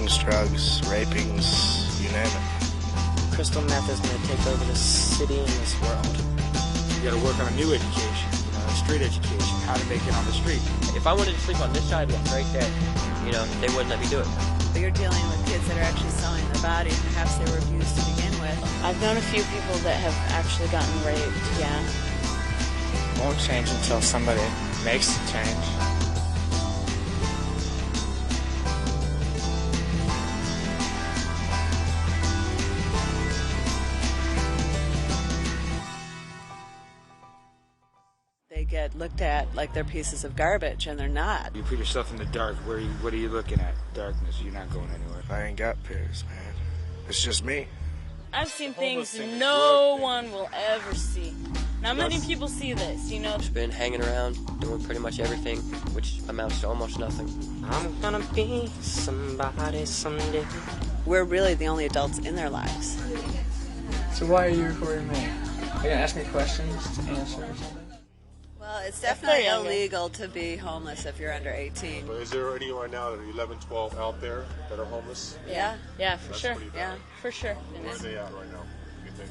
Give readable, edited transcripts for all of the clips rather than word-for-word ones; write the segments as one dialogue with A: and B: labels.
A: shootings, drugs, rapings, you name it.
B: Crystal meth is going to take over this city and this world.
C: You got to work on a new education, street education, how to make it on the street.
D: If I wanted to sleep on this sidewalk right there, they wouldn't let me do it.
E: But you're dealing with kids that are actually selling their body. Perhaps they were abused to begin with.
F: I've known a few people that have actually gotten raped, yeah.
B: Won't change until somebody makes the change.
E: They get looked at like they're pieces of garbage, and they're not.
C: You put yourself in the dark, what are you looking at? Darkness, you're not going anywhere.
A: I ain't got peers, man. It's just me.
F: I've seen things no one will ever see. Not many people see this,
D: Just been hanging around, doing pretty much everything, which amounts to almost nothing.
B: I'm gonna be somebody someday.
E: We're really the only adults in their lives.
B: So why are you recording me? Are you gonna ask me questions to answer or something?
E: Well, it's definitely illegal to be homeless if you're under 18.
G: But is there any right now that are 11, 12 out there that are homeless?
E: Yeah.
F: Yeah, for sure.
E: Yeah,
F: for sure.
G: Where are they at right now, you think?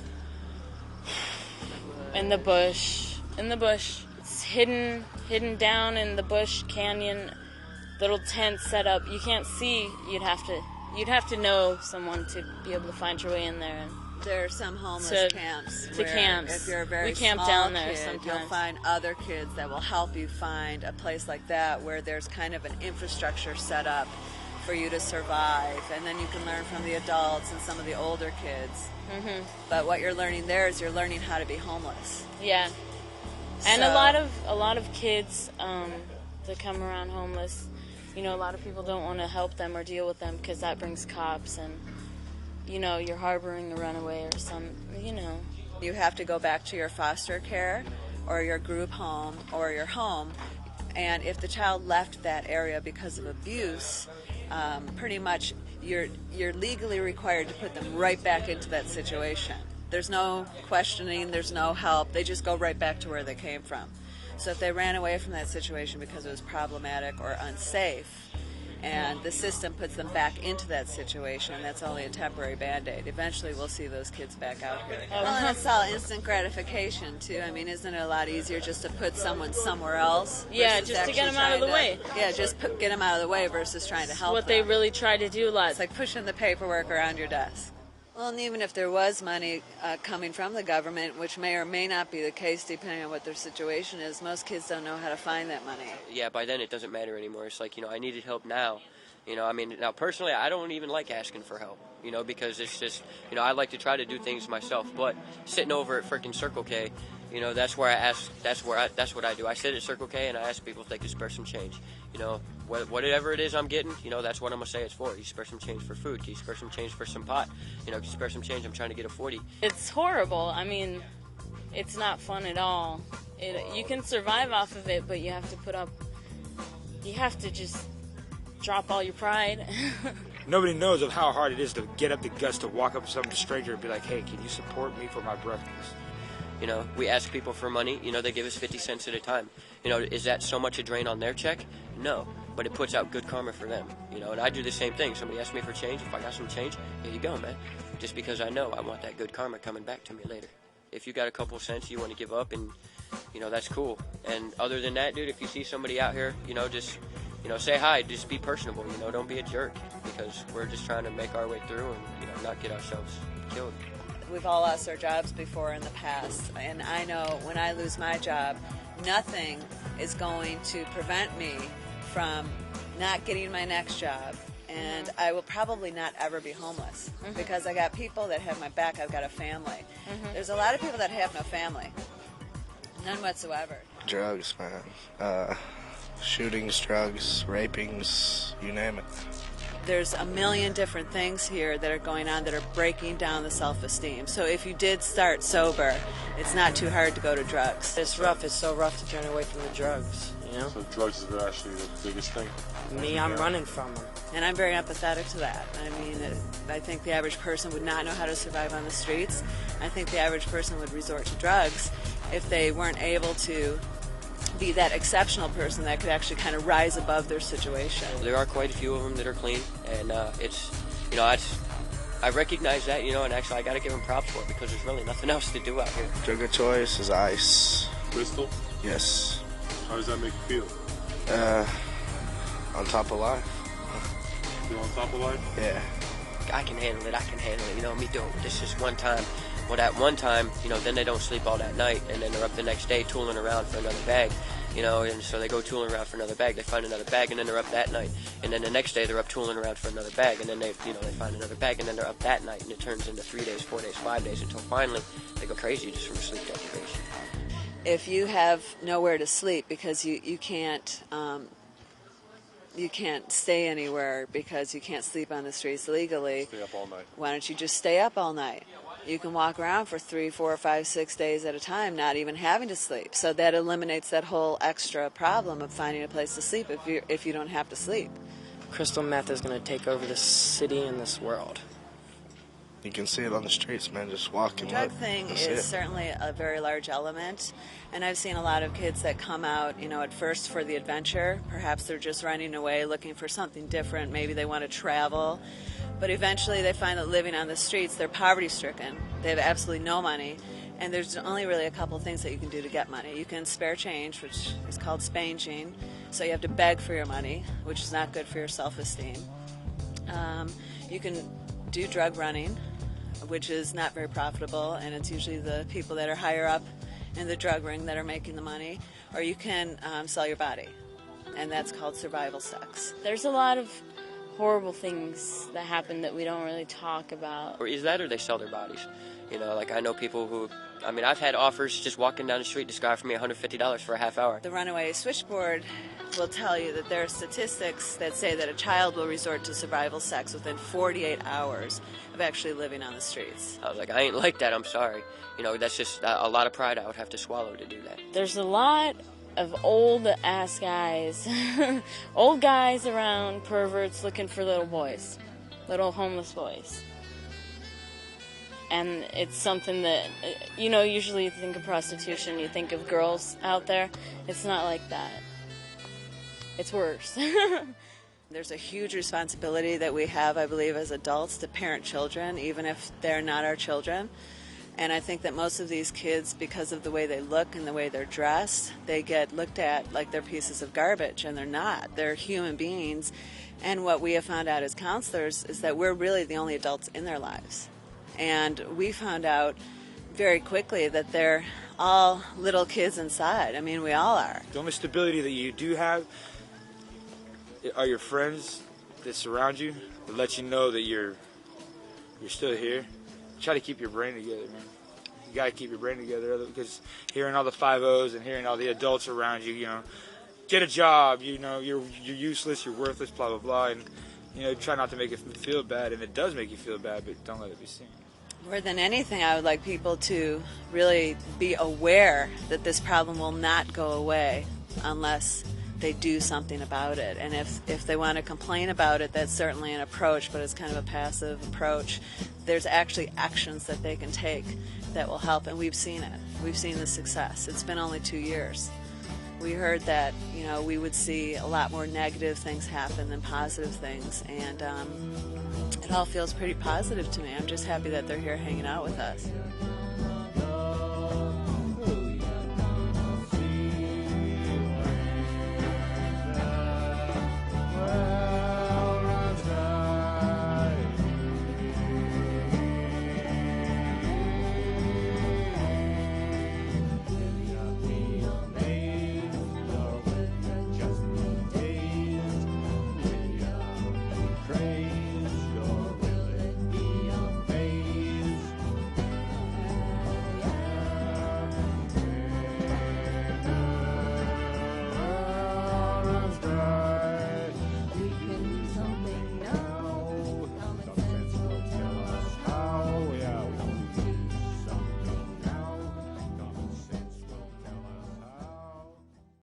F: In the bush. It's hidden down in the bush canyon. Little tent set up. You can't see. You'd have to know someone to be able to find your way in there.
E: There are some homeless camps. If you're a very
F: camp
E: small
F: down there
E: kid,
F: sometimes.
E: you'll find other kids that will help you find a place like that where there's kind of an infrastructure set up for you to survive, and then you can learn from the adults and some of the older kids. Mm-hmm. But what you're learning there is you're learning how to be homeless.
F: Yeah, and a lot of kids that come around homeless, a lot of people don't want to help them or deal with them because that brings cops and. You're harboring a runaway or
E: You have to go back to your foster care or your group home or your home, and if the child left that area because of abuse, pretty much you're legally required to put them right back into that situation. There's no questioning, there's no help, they just go right back to where they came from. So if they ran away from that situation because it was problematic or unsafe, and the system puts them back into that situation, that's only a temporary Band-Aid. Eventually we'll see those kids back out here. Well, and it's all instant gratification, too. I mean, isn't it a lot easier just to put someone somewhere else?
F: Yeah, just to get them out of the way.
E: Yeah, just get them out of the way versus trying to help
F: what
E: them.
F: They really try to do a lot.
E: It's like pushing the paperwork around your desk. Well, and even if there was money coming from the government, which may or may not be the case depending on what their situation is, most kids don't know how to find that money.
D: Yeah, by then it doesn't matter anymore. It's like, I needed help now. Now personally, I don't even like asking for help, because it's just, I like to try to do things myself. But sitting over at frickin' Circle K, that's where I ask, that's what I do. I sit at Circle K and I ask people if they could spare some change. Whatever it is I'm getting, that's what I'm going to say it's for. You spare some change for food. Can you spare some change for some pot? Can you spare some change? I'm trying to get a 40.
F: It's horrible. I mean, it's not fun at all. You can survive off of it, but you have to just drop all your pride.
C: Nobody knows of how hard it is to get up the guts to walk up to some stranger and be like, hey, can you support me for my breakfast?
D: We ask people for money, they give us 50 cents at a time. Is that so much a drain on their check? No, but it puts out good karma for them. And I do the same thing. Somebody asks me for change. If I got some change, here you go, man. Just because I know I want that good karma coming back to me later. If you got a couple cents you want to give up, and, that's cool. And other than that, dude, if you see somebody out here, just, say hi. Just be personable, don't be a jerk. Because we're just trying to make our way through and, not get ourselves killed.
E: We've all lost our jobs before in the past, and I know when I lose my job, nothing is going to prevent me from not getting my next job, and I will probably not ever be homeless because I got people that have my back. I've got a family. There's a lot of people that have no family, none whatsoever.
A: Drugs, man. Shootings, drugs, rapings, you name it.
E: There's a million different things here that are going on that are breaking down the self-esteem. So if you did start sober, it's not too hard to go to drugs.
B: It's rough. It's so rough to turn away from the drugs,
G: So drugs is actually the biggest thing?
B: Me, I'm running from them.
E: And I'm very empathetic to that. I mean, I think the average person would not know how to survive on the streets. I think the average person would resort to drugs if they weren't able to be that exceptional person that could actually kind of rise above their situation.
D: There are quite a few of them that are clean, and it's, you know, I recognize that, you know, and actually I got to give them props for it because there's really nothing else to do out here.
A: Drug of choice is ice.
G: Crystal?
A: Yes.
G: How does that make you feel?
A: On top of life.
G: Feel on top of life?
A: Yeah.
D: I can handle it, you know, me doing this just one time. Well, that one time, you know, then they don't sleep all that night, and then they're up the next day tooling around for another bag, you know, and so they go tooling around for another bag, they find another bag, and then they're up that night, and then the next day they're up tooling around for another bag, and then they, you know, they find another bag, and then they're up that night, and it turns into 3 days, 4 days, 5 days, until finally they go crazy just from sleep deprivation.
E: If you have nowhere to sleep because you can't stay anywhere because you can't sleep on the streets legally,
G: Stay up all night.
E: why don't you just stay up all night? You can walk around for 3, 4, 5, 6 days at a time, not even having to sleep. So that eliminates that whole extra problem of finding a place to sleep if you don't have to sleep.
H: Crystal meth is going to take over this city and this world.
A: You can see it on the streets, man, just walking.
E: The drug thing is certainly a very large element, and I've seen a lot of kids that come out, you know, at first for the adventure. Perhaps they're just running away looking for something different. Maybe they want to travel, but eventually they find that living on the streets, they're poverty-stricken. They have absolutely no money, and there's only really a couple of things that you can do to get money. You can spare change, which is called spanging, so you have to beg for your money, which is not good for your self-esteem. You can do drug running, which is not very profitable, and it's usually the people that are higher up in the drug ring that are making the money. Or you can sell your body, and that's called survival sex.
F: There's a lot of horrible things that happen that we don't really talk about.
D: Or is that, or they sell their bodies? You know, like I know people who, I mean, I've had offers just walking down the street, this guy offered me $150 for a half hour.
E: The Runaway Switchboard will tell you that there are statistics that say that a child will resort to survival sex within 48 hours of actually living on the streets.
D: I was like, I ain't like that, I'm sorry. You know, that's just a lot of pride I would have to swallow to do that.
F: There's a lot of old-ass guys, old guys around, perverts looking for little boys, little homeless boys. And it's something that, you know, usually you think of prostitution, you think of girls out there. It's not like that. It's worse.
E: There's a huge responsibility that we have, I believe, as adults to parent children, even if they're not our children. And I think that most of these kids, because of the way they look and the way they're dressed, they get looked at like they're pieces of garbage, and they're not. They're human beings. And what we have found out as counselors is that we're really the only adults in their lives. And we found out very quickly that they're all little kids inside. I mean, we all are.
C: The only stability that you do have are your friends that surround you, that let you know that you're still here. Try to keep your brain together, man. You got to keep your brain together, because hearing all the 5-0s and hearing all the adults around you, you know, get a job, you know, you're useless, you're worthless, blah, blah, blah, and, you know, try not to make it feel bad, and it does make you feel bad, but don't let it be seen.
E: More than anything, I would like people to really be aware that this problem will not go away unless they do something about it. And if they want to complain about it, that's certainly an approach, but it's kind of a passive approach. There's actually actions that they can take that will help, and we've seen it. We've seen the success. It's been only 2 years. We heard that, you know, we would see a lot more negative things happen than positive things, and it all feels pretty positive to me. I'm just happy that they're here hanging out with us.